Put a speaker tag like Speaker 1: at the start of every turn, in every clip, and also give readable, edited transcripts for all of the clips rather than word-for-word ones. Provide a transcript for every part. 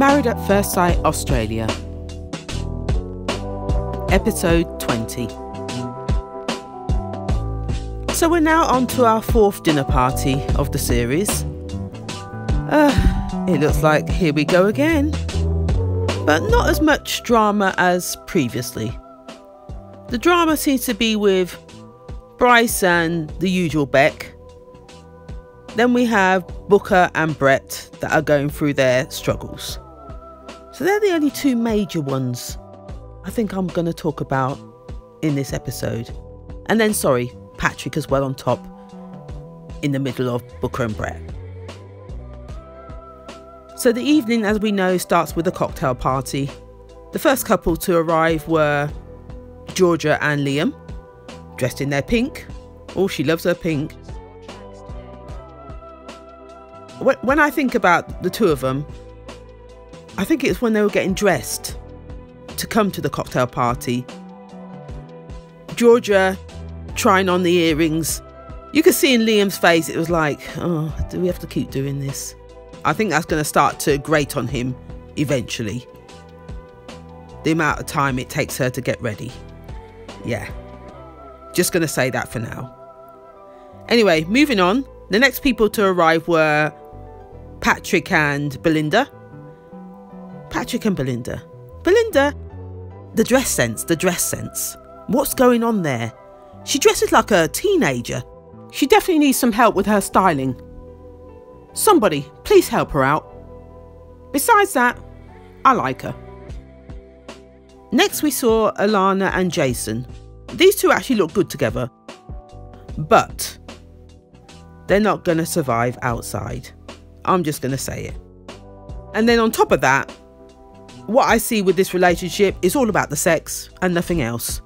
Speaker 1: Married at First Sight Australia. Episode 20. So we're now on to our fourth dinner party of the series. It looks like here we go again. But not as much drama as previously. The drama seems to be with Bryce and the usual Beck. Then we have Booker and Brett that are going through their struggles. So they're the only two major ones I think I'm going to talk about in this episode. And then, Patrick as well on top in the middle of Booker and Brett. So the evening, as we know, starts with a cocktail party. The first couple to arrive were Georgia and Liam, dressed in their pink. Oh, she loves her pink. When I think about the two of them, I think it's when they were getting dressed to come to the cocktail party. Georgia trying on the earrings. You could see in Liam's face, it was like, oh, do we have to keep doing this? I think that's going to start to grate on him eventually. The amount of time it takes her to get ready. Yeah. Just going to say that for now. Anyway, moving on. The next people to arrive were Patrick and Belinda. Patrick and Belinda. Belinda, the dress sense. What's going on there? She dresses like a teenager. She definitely needs some help with her styling. Somebody, please help her out. Besides that, I like her. Next we saw Alana and Jason. These two actually look good together. But they're not going to survive outside. I'm just going to say it. And then on top of that, what I see with this relationship is all about the sex and nothing else.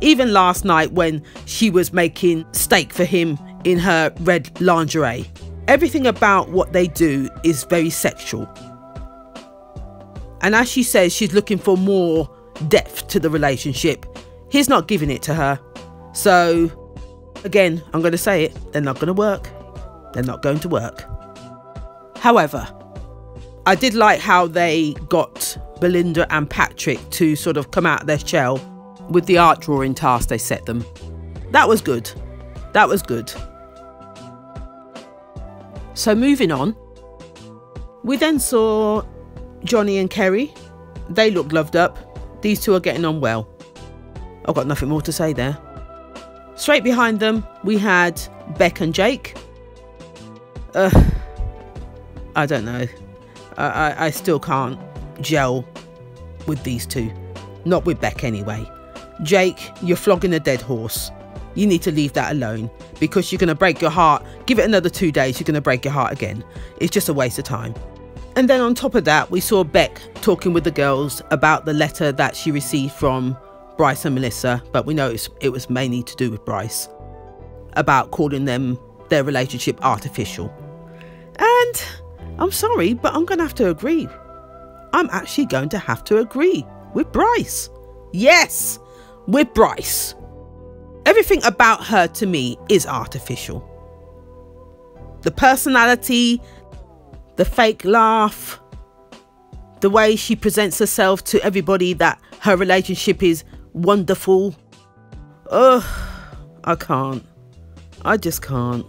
Speaker 1: Even last night when she was making steak for him in her red lingerie. Everything about what they do is very sexual. And as she says, she's looking for more depth to the relationship. He's not giving it to her. So, again, I'm going to say it. They're not going to work. They're not going to work. However, I did like how they got Belinda and Patrick to sort of come out of their shell with the art drawing task they set them. That was good. That was good. So moving on, we then saw Johnny and Kerry. They looked loved up. These two are getting on well. I've got nothing more to say there. Straight behind them, we had Beck and Jake. I don't know. I still can't gel with these two. Not with Beck anyway. Jake, you're flogging a dead horse. You need to leave that alone because you're going to break your heart. Give it another 2 days, you're going to break your heart again. It's just a waste of time. And then on top of that, we saw Beck talking with the girls about the letter that she received from Bryce and Melissa, but we know it was mainly to do with Bryce, about calling their relationship artificial. And I'm sorry, but I'm going to have to agree. I'm actually going to have to agree with Bryce. Yes, with Bryce. Everything about her to me is artificial. The personality, the fake laugh, the way she presents herself to everybody that her relationship is wonderful. Ugh, I can't. I just can't.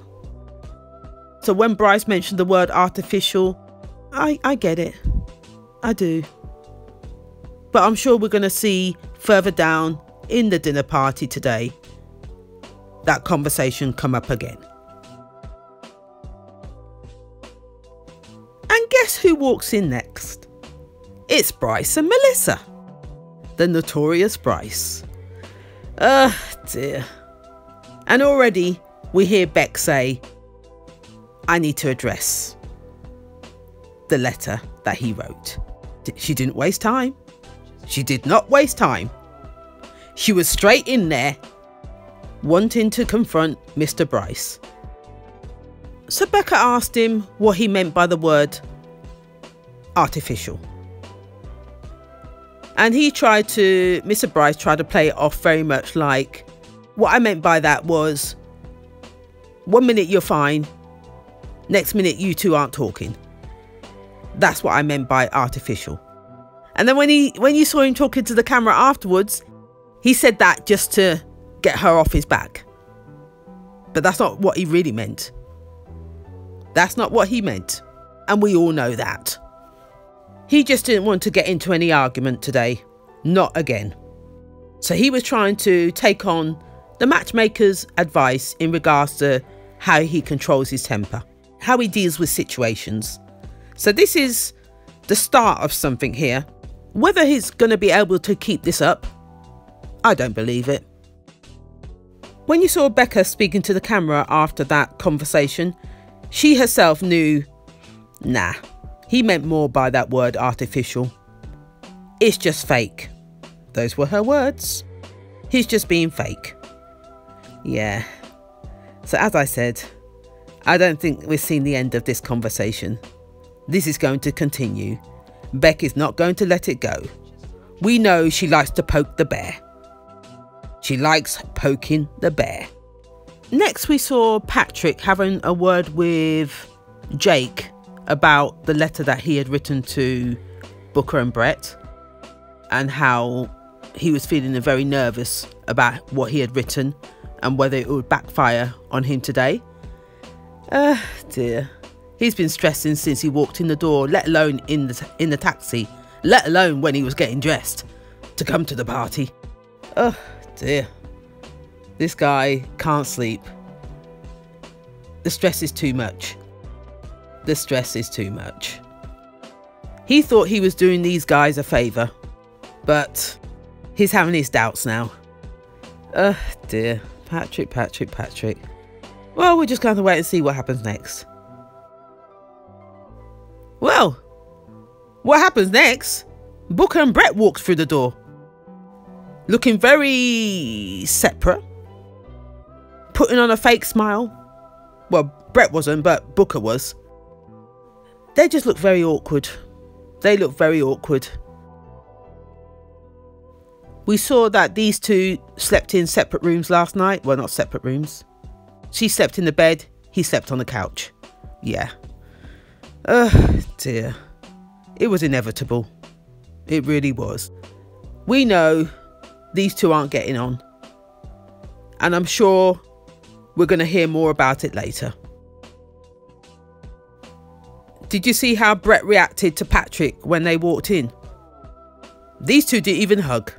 Speaker 1: So when Bryce mentioned the word artificial, I get it. I do. But I'm sure we're going to see further down in the dinner party today that conversation come up again. And guess who walks in next? It's Bryce and Melissa. The notorious Bryce. Dear. And already we hear Beck say, I need to address the letter that he wrote. She didn't waste time. She did not waste time. She was straight in there wanting to confront Mr. Bryce. So Becca asked him what he meant by the word artificial. And Mr. Bryce tried to play it off very much like, what I meant by that was, 1 minute you're fine, next minute you two aren't talking. That's what I meant by artificial. And then when you saw him talking to the camera afterwards, he said that just to get her off his back. But that's not what he really meant. That's not what he meant. And we all know that. He just didn't want to get into any argument today. Not again. So he was trying to take on the matchmaker's advice in regards to how he controls his temper, how he deals with situations. So this is the start of something here. Whether he's going to be able to keep this up, I don't believe it. When you saw Becca speaking to the camera after that conversation, she herself knew, nah, he meant more by that word artificial. It's just fake. Those were her words. He's just being fake. Yeah. So as I said, I don't think we've seen the end of this conversation. This is going to continue. Beck is not going to let it go. We know she likes to poke the bear. She likes poking the bear. Next we saw Patrick having a word with Jake about the letter that he had written to Booker and Brett, and how he was feeling very nervous about what he had written and whether it would backfire on him today. Dear. He's been stressing since he walked in the door, let alone in the taxi, let alone when he was getting dressed to come to the party. Oh dear. This guy can't sleep. The stress is too much. The stress is too much. He thought he was doing these guys a favour, but he's having his doubts now. Oh dear. Patrick. Well, we're just going to wait and see what happens next. Well, what happens next? Booker and Brett walked through the door, looking very separate, putting on a fake smile. Well, Brett wasn't, but Booker was. They just looked very awkward. They looked very awkward. We saw that these two slept in separate rooms last night. Well, not separate rooms. She slept in the bed. He slept on the couch. Yeah. Oh dear. It was inevitable. It really was. We know these two aren't getting on. And I'm sure we're going to hear more about it later. Did you see how Brett reacted to Patrick when they walked in? These two didn't even hug.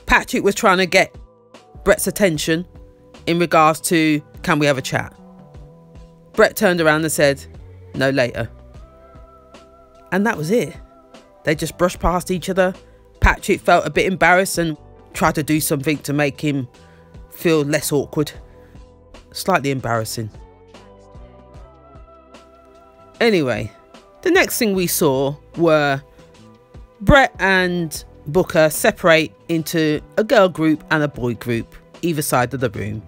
Speaker 1: Patrick was trying to get Brett's attention in regards to, can we have a chat? Brett turned around and said, no, later. And that was it. They just brushed past each other. Patrick felt a bit embarrassed and tried to do something to make him feel less awkward. Slightly embarrassing. Anyway, the next thing we saw were Brett and Booker separate into a girl group and a boy group, either side of the room,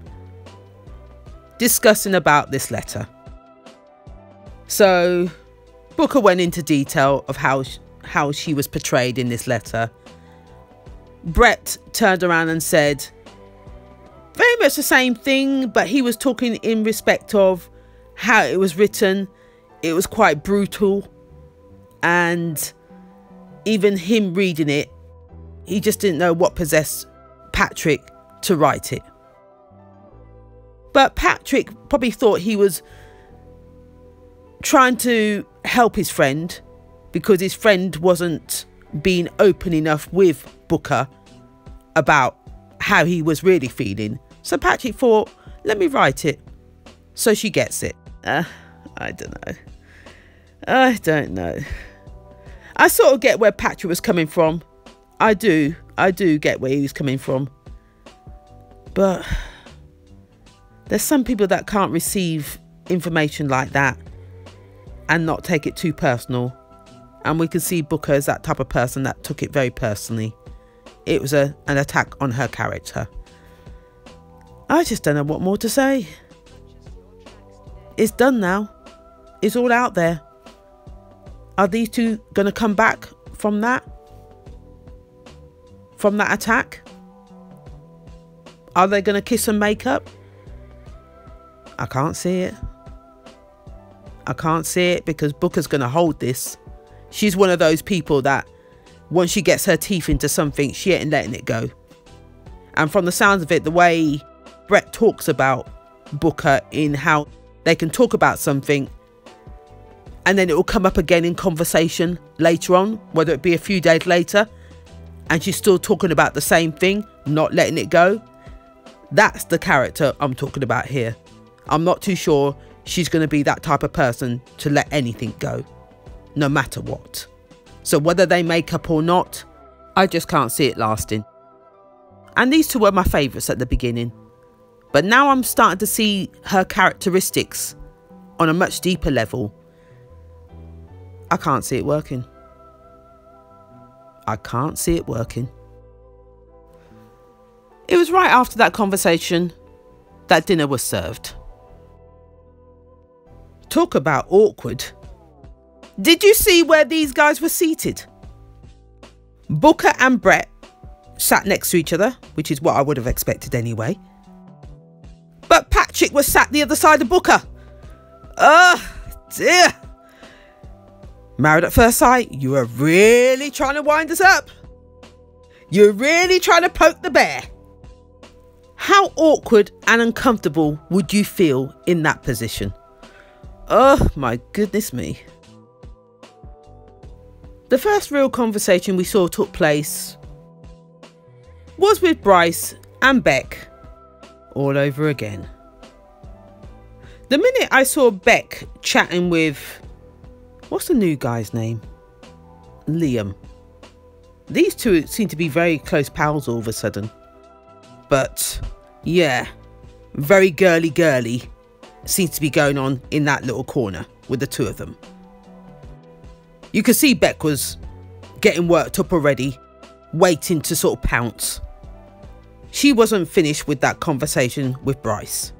Speaker 1: discussing about this letter. So Booker went into detail of how she was portrayed in this letter. Brett turned around and said very much the same thing, but he was talking in respect of how it was written. It was quite brutal, and even him reading it, he just didn't know what possessed Patrick to write it. But Patrick probably thought he was trying to help his friend because his friend wasn't being open enough with Booker about how he was really feeling. So Patrick thought, let me write it so she gets it. I don't know. I sort of get where Patrick was coming from. I do get where he was coming from. But there's some people that can't receive information like that and not take it too personal. And we can see Booker as that type of person that took it very personally. It was an attack on her character. I just don't know what more to say. It's done now. It's all out there. Are these two going to come back from that? From that attack? Are they going to kiss and make up? I can't see it. I can't see it because Booker's going to hold this. She's one of those people that once she gets her teeth into something, she ain't letting it go. And from the sounds of it, the way Brett talks about Booker in how they can talk about something and then it will come up again in conversation later on, whether it be a few days later, and she's still talking about the same thing, not letting it go. That's the character I'm talking about here. I'm not too sure she's going to be that type of person to let anything go, no matter what. So whether they make up or not, I just can't see it lasting. And these two were my favourites at the beginning. But now I'm starting to see her characteristics on a much deeper level. I can't see it working. I can't see it working. It was right after that conversation that dinner was served. Talk about awkward. Did you see where these guys were seated? Booker and Brett sat next to each other, which is what I would have expected anyway. But Patrick was sat the other side of Booker. Oh dear. Married at first sight, you are really trying to wind us up. You're really trying to poke the bear. How awkward and uncomfortable would you feel in that position? Oh my goodness me. The first real conversation we saw took place was with Bryce and Beck all over again. The minute I saw Beck chatting with, what's the new guy's name? Liam. These two seem to be very close pals all of a sudden. But yeah, very girly seems to be going on in that little corner with the two of them. You could see Beck was getting worked up already, waiting to sort of pounce. She wasn't finished with that conversation with Bryce.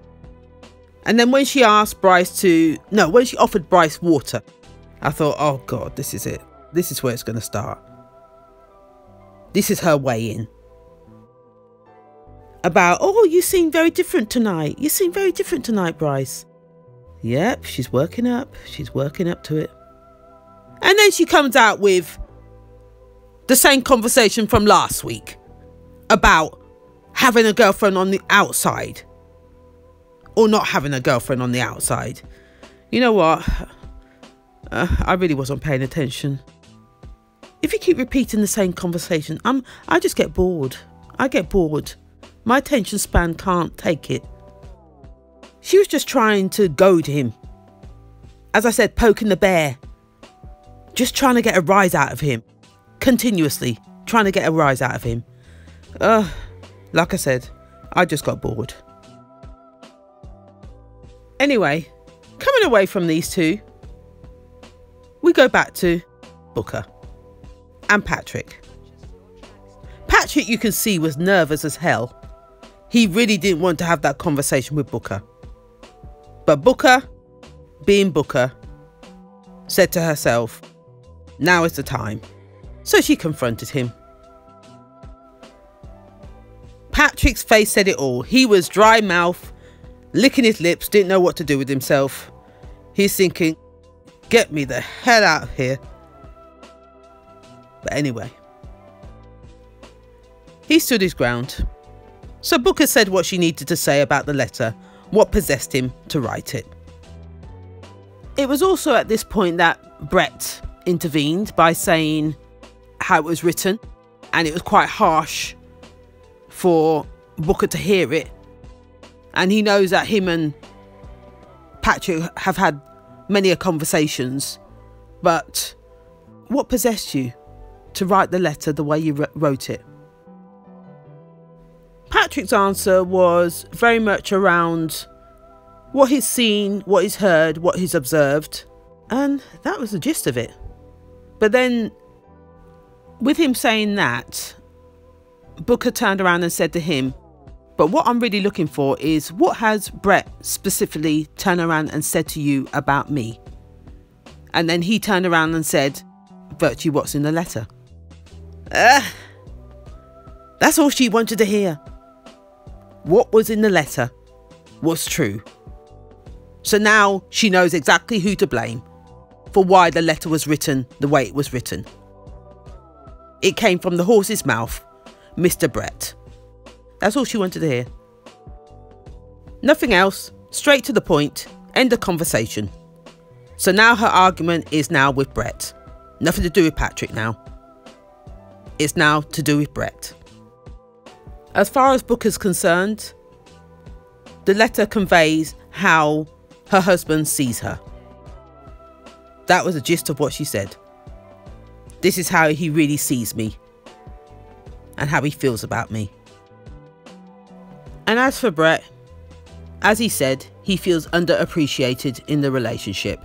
Speaker 1: And then when she asked Bryce when she offered Bryce water, I thought, oh God, this is it. This is where it's going to start. This is her way in. About, oh, you seem very different tonight. You seem very different tonight, Bryce. Yep, she's working up. She's working up to it. And then she comes out with the same conversation from last week about having a girlfriend on the outside or not having a girlfriend on the outside. You know what? I really wasn't paying attention. If you keep repeating the same conversation, I just get bored. I get bored. My attention span can't take it. She was just trying to goad him. As I said, poking the bear. Just trying to get a rise out of him. Continuously trying to get a rise out of him. Like I said, I just got bored. Anyway, coming away from these two, we go back to Booker and Patrick. Patrick, you can see, was nervous as hell. He really didn't want to have that conversation with Booker. But Booker, being Booker, said to herself, now is the time. So she confronted him. Patrick's face said it all. He was dry mouth, licking his lips, didn't know what to do with himself. He's thinking, get me the hell out of here. But anyway, he stood his ground. So Booker said what she needed to say about the letter, what possessed him to write it. It was also at this point that Brett intervened by saying how it was written, and it was quite harsh for Booker to hear it. And he knows that him and Patrick have had many conversations, but what possessed you to write the letter the way you wrote it? Patrick's answer was very much around what he's seen, what he's heard, what he's observed, and that was the gist of it. But then, with him saying that, Booker turned around and said to him, but what I'm really looking for is, what has Brett specifically turned around and said to you about me? And then he turned around and said, virtually, what's in the letter? That's all she wanted to hear. What was in the letter was true. So now she knows exactly who to blame for why the letter was written the way it was written. It came from the horse's mouth, Mr. Brett. That's all she wanted to hear. Nothing else, straight to the point, end of conversation. So now her argument is now with Brett. Nothing to do with Patrick now. It's now to do with Brett. As far as Booker's concerned, the letter conveys how her husband sees her. That was the gist of what she said. This is how he really sees me and how he feels about me. And as for Brett, as he said, he feels underappreciated in the relationship.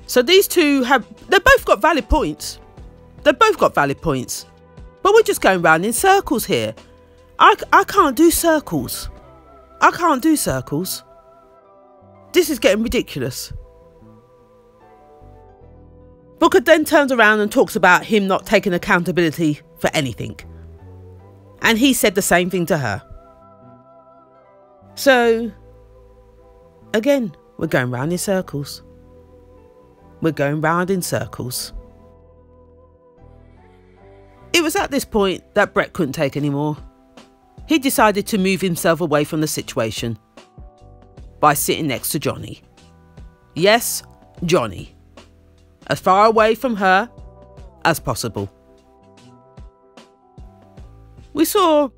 Speaker 1: So these two they've both got valid points. They've both got valid points. But we're just going round in circles here. I can't do circles. I can't do circles. This is getting ridiculous. Booker then turns around and talks about him not taking accountability for anything. And he said the same thing to her. So, again, we're going round in circles. We're going round in circles. It was at this point that Brett couldn't take any more. He decided to move himself away from the situation by sitting next to Johnny. Yes, Johnny. As far away from her as possible. We saw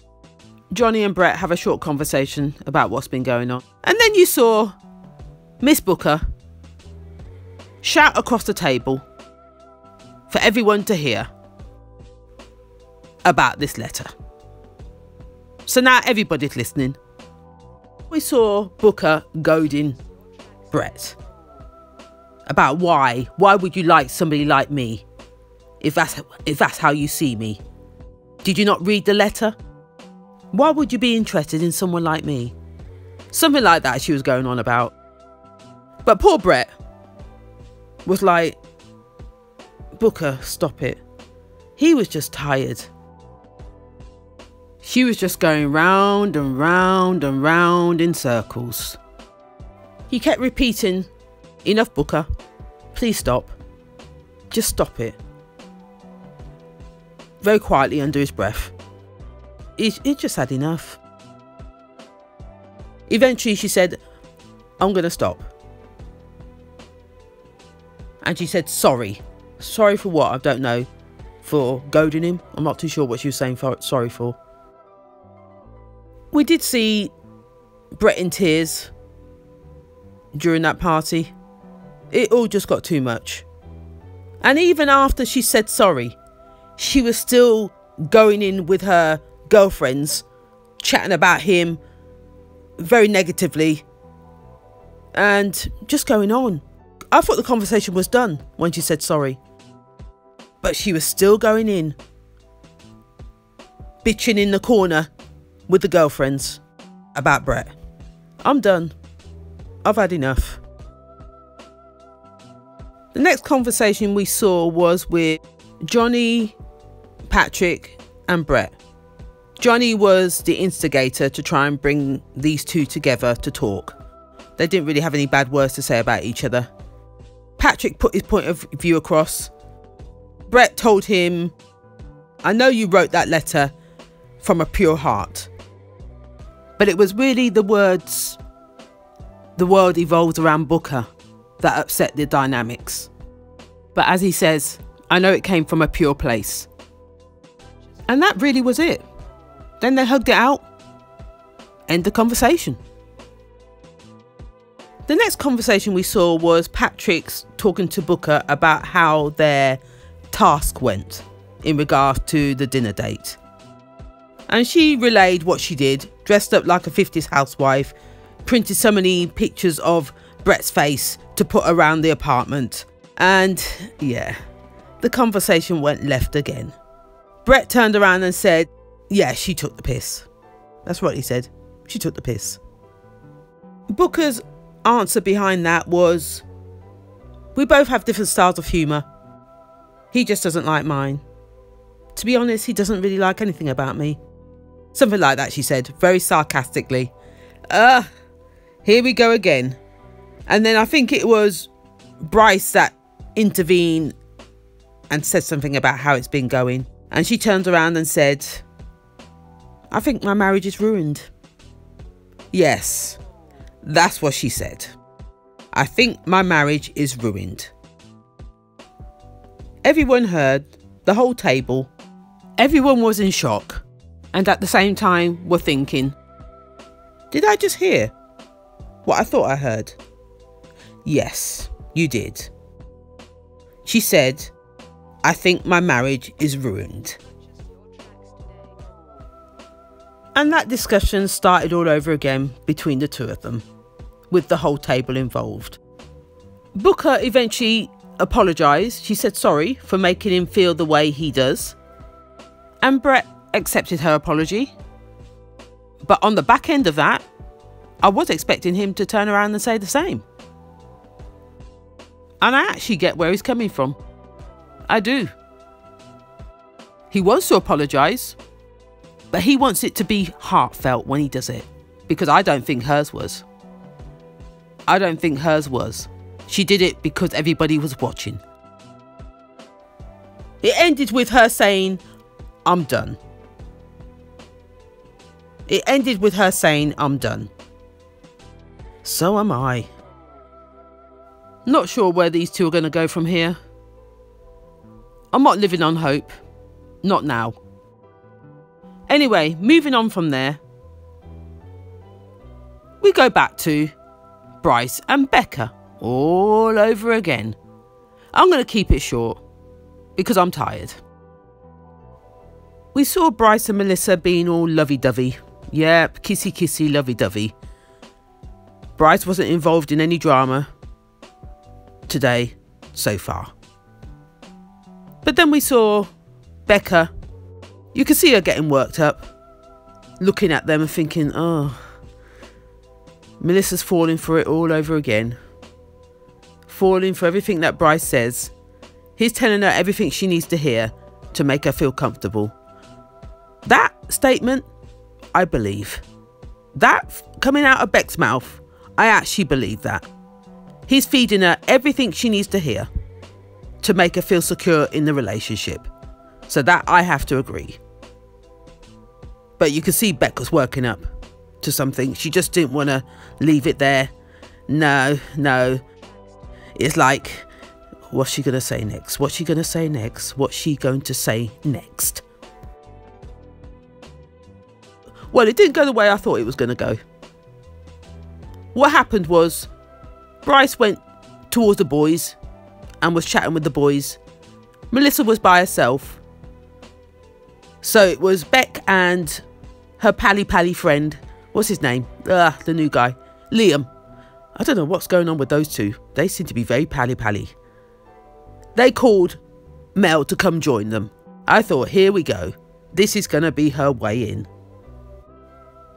Speaker 1: Johnny and Brett have a short conversation about what's been going on. And then you saw Miss Booker shout across the table for everyone to hear about this letter. So now everybody's listening. We saw Booker goading Brett about why would you like somebody like me if that's how you see me? Did you not read the letter? Why would you be interested in someone like me? Something like that she was going on about. But poor Brett was like, Booker, stop it. He was just tired. She was just going round and round and round in circles. He kept repeating, enough, Booker. Please stop. Just stop it. Very quietly under his breath. He just had enough. Eventually she said, I'm going to stop. And she said, sorry. Sorry for what? I don't know. For goading him? I'm not too sure what she was saying sorry for. We did see Brett in tears during that party. It all just got too much. And even after she said sorry, she was still going in with her girlfriends, chatting about him very negatively and just going on. I thought the conversation was done when she said sorry. But she was still going in, bitching in the corner with the girlfriends about Brett. I'm done. I've had enough. The next conversation we saw was with Johnny, Patrick and Brett. Johnny was the instigator to try and bring these two together to talk. They didn't really have any bad words to say about each other. Patrick put his point of view across. Brett told him, I know you wrote that letter from a pure heart. But it was really the words, the world evolves around Booker, that upset the dynamics. But as he says, I know it came from a pure place. And that really was it. Then they hugged it out. End the conversation. The next conversation we saw was Patrick's talking to Booker about how their task went in regard to the dinner date. And she relayed what she did, dressed up like a 50s housewife, printed so many pictures of Brett's face to put around the apartment. And yeah, the conversation went left again. Brett turned around and said, yeah, she took the piss. That's what he said. She took the piss. Booker's answer behind that was, we both have different styles of humour. He just doesn't like mine. To be honest, he doesn't really like anything about me. Something like that, she said, very sarcastically. Here we go again. And then I think it was Bryce that intervened and said something about how it's been going. And she turned around and said, I think my marriage is ruined. Yes, that's what she said. I think my marriage is ruined. Everyone heard, the whole table. Everyone was in shock. And at the same time were thinking, did I just hear what I thought I heard? Yes, you did. She said, I think my marriage is ruined. And that discussion started all over again between the two of them, with the whole table involved. Booker eventually apologised. She said sorry for making him feel the way he does. And Brett accepted her apology. But on the back end of that, I was expecting him to turn around and say the same. And I actually get where he's coming from. I do. He wants to apologise, but he wants it to be heartfelt when he does it. Because I don't think hers was. I don't think hers was. She did it because everybody was watching. It ended with her saying, I'm done. It ended with her saying, I'm done. So am I. Not sure where these two are going to go from here. I'm not living on hope. Not now. Anyway, moving on from there. We go back to Bryce and Becca all over again. I'm going to keep it short because I'm tired. We saw Bryce and Melissa being all lovey-dovey. Yep, kissy-kissy, lovey-dovey. Bryce wasn't involved in any drama today so far. But then we saw Becca. You could see her getting worked up, looking at them and thinking, oh, Melissa's falling for it all over again. Falling for everything that Bryce says. He's telling her everything she needs to hear to make her feel comfortable. That statement, I believe. That coming out of Beck's mouth, I actually believe that. He's feeding her everything she needs to hear to make her feel secure in the relationship. So that I have to agree. But you can see Beck was working up to something. She just didn't want to leave it there. No. It's like, what's she going to say next? What's she going to say next? What's she going to say next? Well, it didn't go the way I thought it was going to go. What happened was Bryce went towards the boys and was chatting with the boys. Melissa was by herself. So it was Beck and her pally friend. What's his name? The new guy. Liam. I don't know what's going on with those two. They seem to be very pally. They called Mel to come join them. I thought, here we go. This is going to be her way in.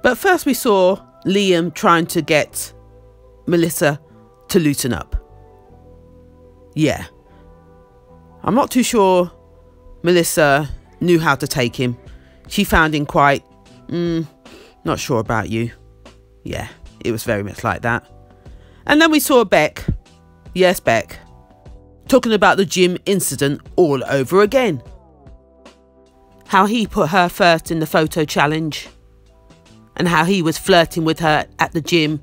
Speaker 1: But first we saw Liam trying to get Melissa to loosen up. Yeah. I'm not too sure Melissa knew how to take him. She found him quite, not sure about you. Yeah, it was very much like that. And then we saw Beck, yes Beck, talking about the gym incident all over again. How he put her first in the photo challenge. And how he was flirting with her at the gym.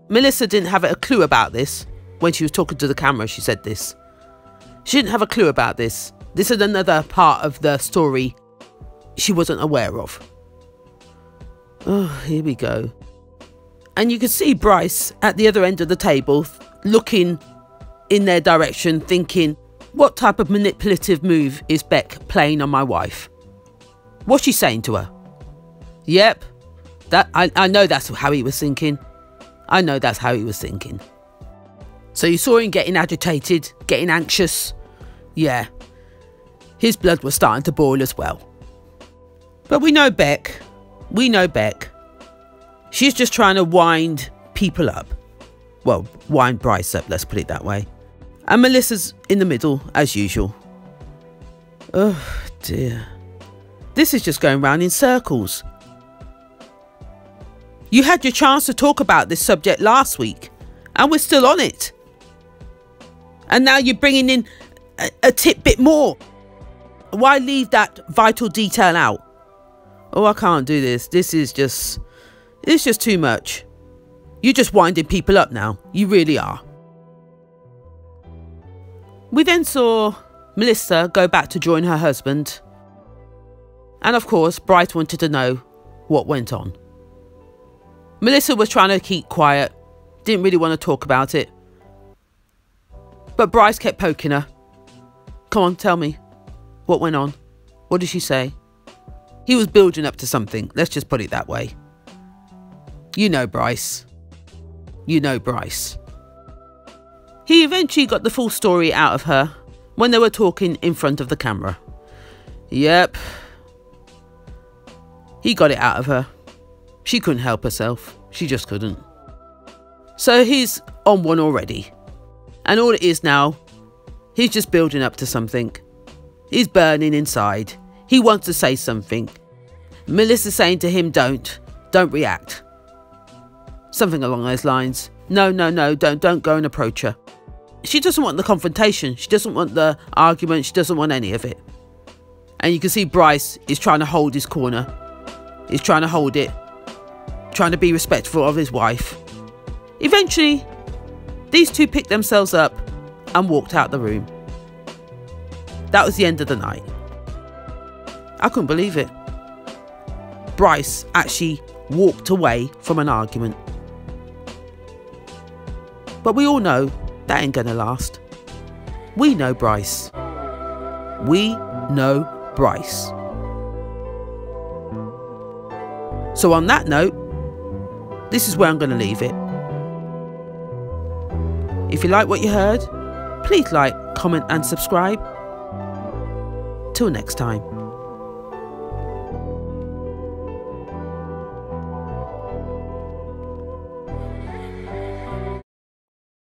Speaker 1: Melissa didn't have a clue about this. When she was talking to the camera, she said this. She didn't have a clue about this. This is another part of the story she wasn't aware of. Oh, here we go. And you could see Bryce at the other end of the table looking in their direction, thinking, what type of manipulative move is Beck playing on my wife? What's she saying to her? Yep, that I know that's how he was thinking. I know that's how he was thinking. So you saw him getting agitated, getting anxious. Yeah, his blood was starting to boil as well. But we know Beck. She's just trying to wind people up. Well, wind Bryce up, let's put it that way. And Melissa's in the middle, as usual. Oh, dear. This is just going round in circles. You had your chance to talk about this subject last week and we're still on it. And now you're bringing in a tidbit more. Why leave that vital detail out? Oh, I can't do this. It's just too much. You're just winding people up now. You really are. We then saw Melissa go back to join her husband. And of course, Bryce wanted to know what went on. Melissa was trying to keep quiet, didn't really want to talk about it. But Bryce kept poking her. Come on, tell me. What went on? What did she say? He was building up to something, let's just put it that way. You know Bryce. You know Bryce. He eventually got the full story out of her when they were talking in front of the camera. Yep. He got it out of her. She couldn't help herself. She just couldn't. So he's on one already. And all it is now, he's just building up to something. He's burning inside. He wants to say something. Melissa's saying to him, don't react. Something along those lines. No, don't go and approach her. She doesn't want the confrontation. She doesn't want the argument. She doesn't want any of it. And you can see Bryce is trying to hold his corner. He's trying to hold it. Trying to be respectful of his wife. Eventually, these two picked themselves up and walked out the room. That was the end of the night. I couldn't believe it. Bryce actually walked away from an argument. But we all know that ain't gonna last. We know Bryce. We know Bryce. So on that note, this is where I'm gonna leave it. If you like what you heard, please like, comment and subscribe. Till next time.